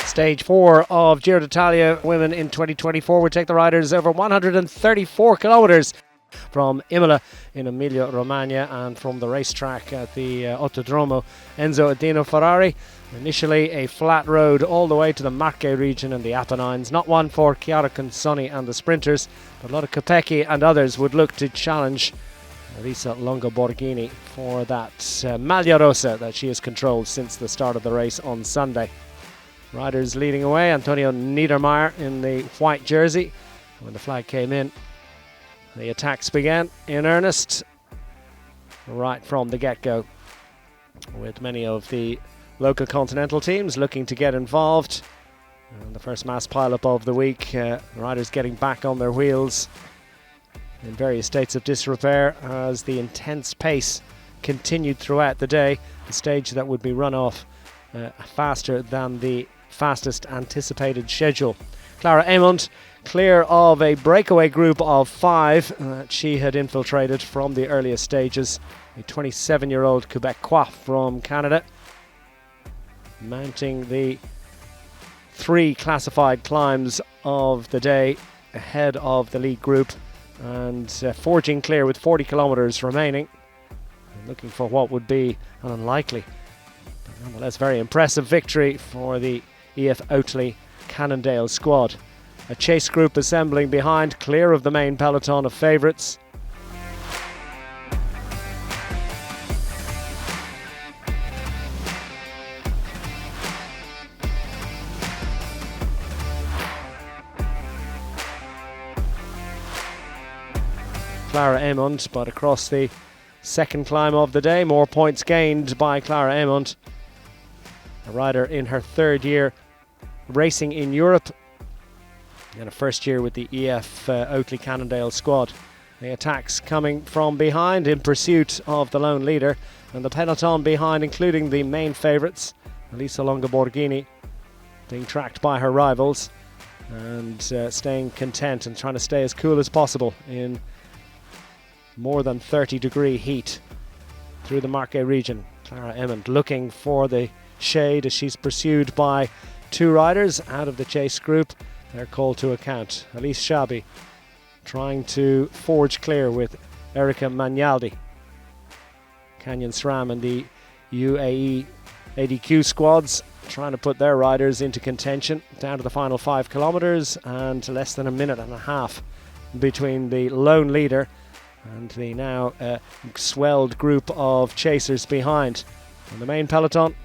Stage 4 of Giro d'Italia Women in 2024 will take the riders over 134 kilometres from Imola in Emilia-Romagna and from the racetrack at the Autodromo Enzo Adino Ferrari. Initially a flat road all the way to the Marche region and the Apennines. Not one for Chiara Consoni and the sprinters, but a lot of Kopecky and others would look to challenge Elisa Longo-Borghini for that Maglia Rosa that she has controlled since the start of the race on Sunday. Riders leading away, Antonio Niedermayer in the white jersey. When the flag came in, the attacks began in earnest right from the get-go, with many of the local continental teams looking to get involved. And the first mass pileup of the week, riders getting back on their wheels in various states of disrepair as the intense pace continued throughout the day, a stage that would be run off faster than the fastest anticipated schedule. Clara Amond clear of a breakaway group of 5 that she had infiltrated from the earliest stages. A 27-year-old Quebecois from Canada, mounting the 3 classified climbs of the day ahead of the lead group and forging clear with 40 kilometres remaining, looking for what would be an unlikely but nonetheless very impressive victory for the EF Oatley Cannondale squad. A chase group assembling behind, clear of the main peloton of favourites. Clara Amond, but across the second climb of the day, more points gained by Clara Amond, a rider in her 3rd year racing in Europe and a first year with the EF Oatley Cannondale squad. The attacks coming from behind in pursuit of the lone leader, and the peloton behind, including the main favourites, Elisa Longo-Borghini, being tracked by her rivals and staying content and trying to stay as cool as possible in more than 30-degree heat through the Marche region. Clara Amond looking for the shade as she's pursued by 2 riders out of the chase group. They're called to account. Elise Shabi trying to forge clear with Erika Magnaldi. Canyon SRAM and the UAE ADQ squads trying to put their riders into contention down to the final 5 kilometres and less than a minute and a half between the lone leader and the now swelled group of chasers behind. And the main peloton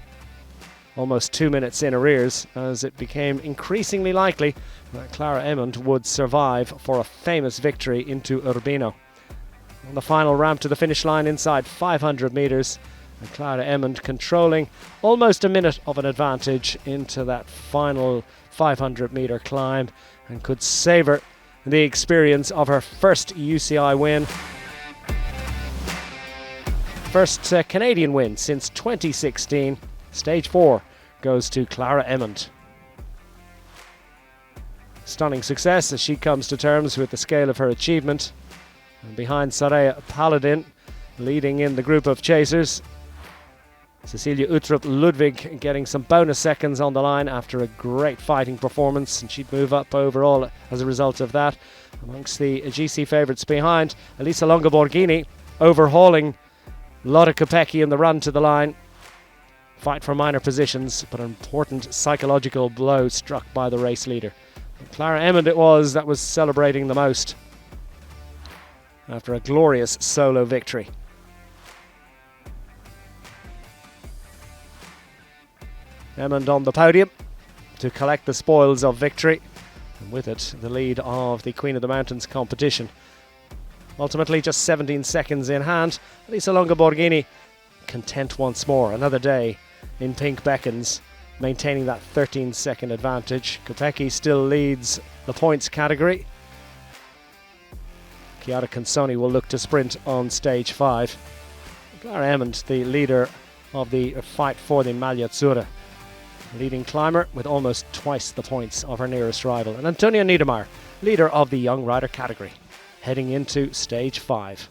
almost 2 minutes in arrears, as it became increasingly likely that Clara Amond would survive for a famous victory into Urbino. On the final ramp to the finish line inside 500 metres, and Clara Amond controlling almost a minute of an advantage into that final 500 metre climb, and could savour the experience of her first UCI win. First Canadian win since 2016. Stage 4 goes to Clara Amond. Stunning success as she comes to terms with the scale of her achievement. And behind Saraya Paladin, leading in the group of chasers. Cecilia Uttrup Ludwig getting some bonus seconds on the line after a great fighting performance, and she'd move up overall as a result of that. Amongst the GC favourites behind, Elisa Longo-Borghini overhauling Lotte Kopecky in the run to the line. Fight for minor positions, but an important psychological blow struck by the race leader. And Clara Amond it was that was celebrating the most after a glorious solo victory. Amond on the podium to collect the spoils of victory, and with it the lead of the Queen of the Mountains competition. Ultimately just 17 seconds in hand. Elisa Longo-Borghini content once more. Another day in pink beckons, maintaining that 13-second advantage. Kopecky still leads the points category. Chiara Consoni will look to sprint on stage 5. Clara Amond, the leader of the fight for the Maglia Azzurra, leading climber with almost twice the points of her nearest rival. And Antonio Niedermayer, leader of the young rider category, heading into stage 5.